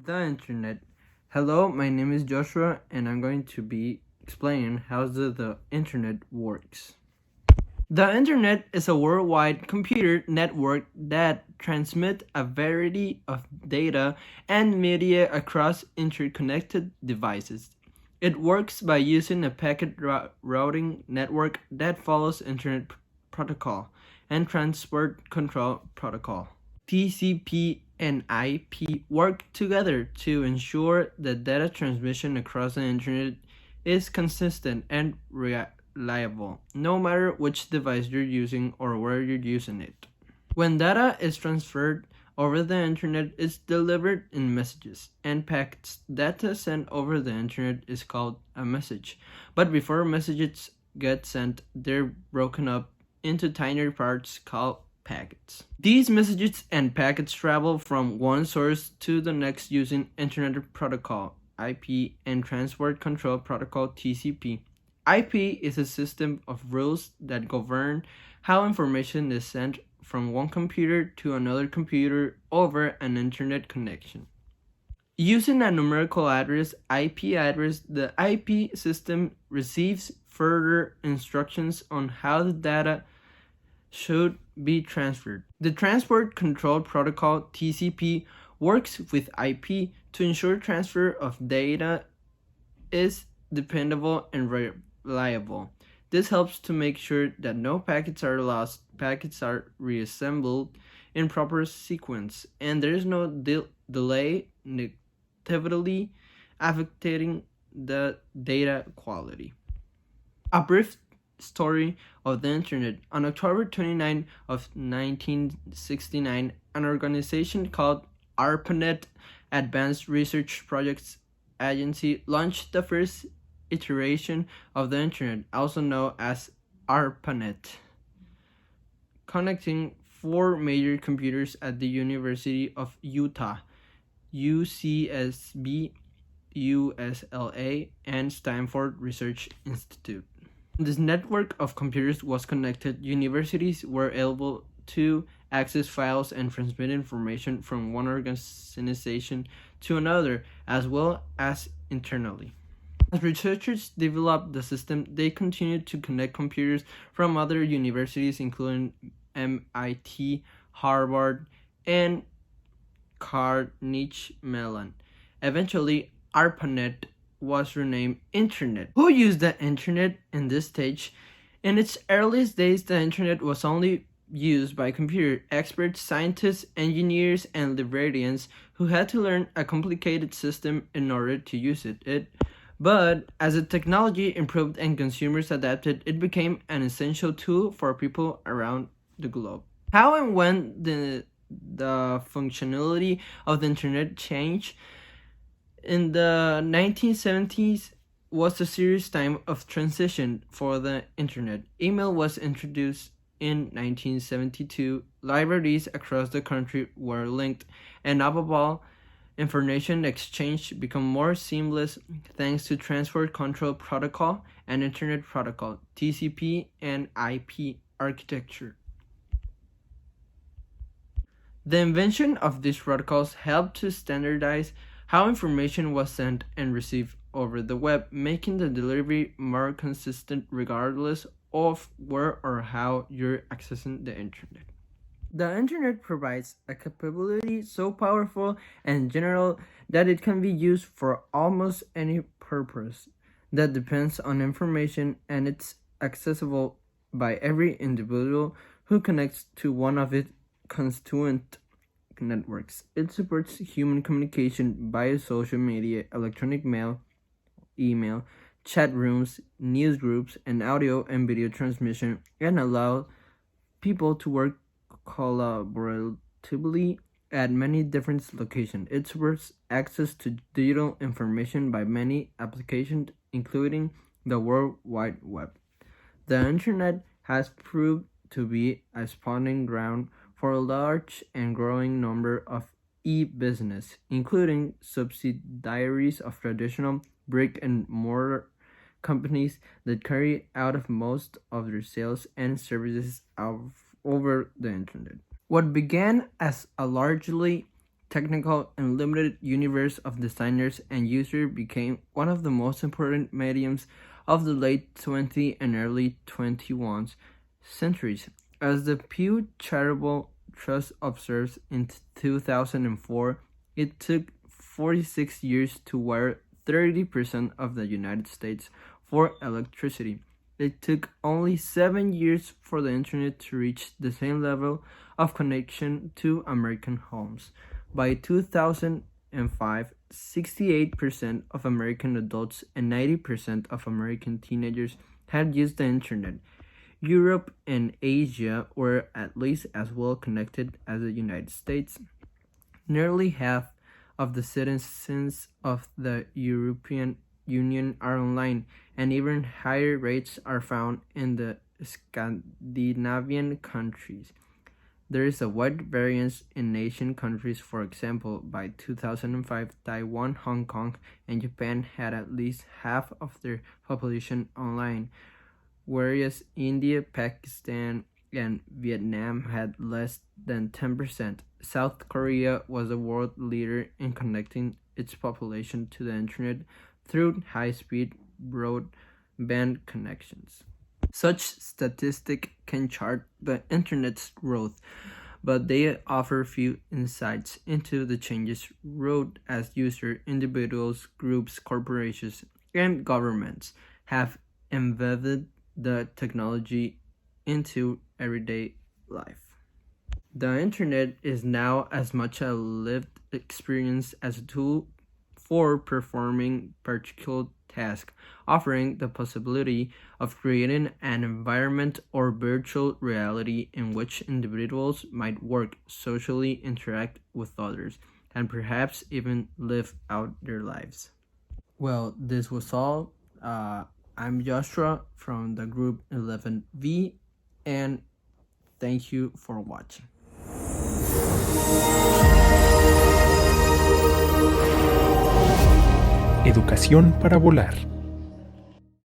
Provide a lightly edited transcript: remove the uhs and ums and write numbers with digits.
The internet. Hello, my name is Joshua, and I'm going to be explaining how the internet works. The internet is a worldwide computer network that transmits a variety of data and media across interconnected devices. It works by using a packet routing network that follows Internet Protocol and Transport Control Protocol. TCP and IP work together to ensure that data transmission across the internet is consistent and reliable, no matter which device you're using or where you're using it. When data is transferred over the internet, it's delivered in messages and packets. Data sent over the internet is called a message. But before messages get sent, they're broken up into tinier parts called packets. These messages and packets travel from one source to the next using Internet Protocol (IP) and Transport Control Protocol (TCP). IP is a system of rules that govern how information is sent from one computer to another computer over an internet connection. Using a numerical address, IP address, the IP system receives further instructions on how the data should be transferred. The Transport Control Protocol (TCP) works with IP to ensure transfer of data is dependable and reliable. This helps to make sure that no packets are lost, packets are reassembled in proper sequence, and there is no delay negatively affecting the data quality. A brief story of the internet. On October 29 of 1969, an organization called ARPANET, Advanced Research Projects Agency, launched the first iteration of the internet, also known as ARPANET, connecting four major computers at the University of Utah, UCSB, USLA, and Stanford Research Institute. This network of computers was connected. Universities were able to access files and transmit information from one organization to another, as well as internally. As researchers developed the system, they continued to connect computers from other universities, including MIT, Harvard, and Carnegie Mellon. Eventually, ARPANET was renamed Internet. Who used the Internet in this stage? In its earliest days, the Internet was only used by computer experts, scientists, engineers, and librarians who had to learn a complicated system in order to use it. But as the technology improved and consumers adapted, it became an essential tool for people around the globe. How and when the functionality of the Internet changed? In the 1970s was a serious time of transition for the internet. Email was introduced in 1972. Libraries across the country were linked, and above all, information exchange became more seamless thanks to Transport Control Protocol and Internet Protocol (TCP) and IP architecture. The invention of these protocols helped to standardize how information was sent and received over the web, making the delivery more consistent regardless of where or how you're accessing the internet. The internet provides a capability so powerful and general that it can be used for almost any purpose that depends on information, and it's accessible by every individual who connects to one of its constituent networks. It supports human communication via social media, electronic mail, email, chat rooms, news groups, and audio and video transmission, and allows people to work collaboratively at many different locations. It supports access to digital information by many applications, including the World Wide Web. The internet has proved to be a spawning ground for a large and growing number of e-business, including subsidiaries of traditional brick-and-mortar companies that carry out of most of their sales and services over the internet. What began as a largely technical and limited universe of designers and users became one of the most important mediums of the late 20th and early 21st centuries. As the Pew Charitable Trust observes in 2004, it took 46 years to wire 30% of the United States for electricity. It took only 7 years for the internet to reach the same level of connection to American homes. By 2005, 68% of American adults and 90% of American teenagers had used the internet. Europe and Asia were at least as well connected as the United States. Nearly half of the citizens of the European Union are online, and even higher rates are found in the Scandinavian countries. There is a wide variance in nation countries. For example, by 2005, Taiwan, Hong Kong, and Japan had at least half of their population online, whereas India, Pakistan, and Vietnam had less than 10%. South Korea was a world leader in connecting its population to the internet through high-speed broadband connections. Such statistics can chart the internet's growth, but they offer few insights into the changes wrought as users, individuals, groups, corporations, and governments have embedded the technology into everyday life. The internet is now as much a lived experience as a tool for performing particular tasks, offering the possibility of creating an environment or virtual reality in which individuals might work, socially interact with others, and perhaps even live out their lives. Well, this was all. I'm Joshua from the group 11V, and thank you for watching. Educación para volar.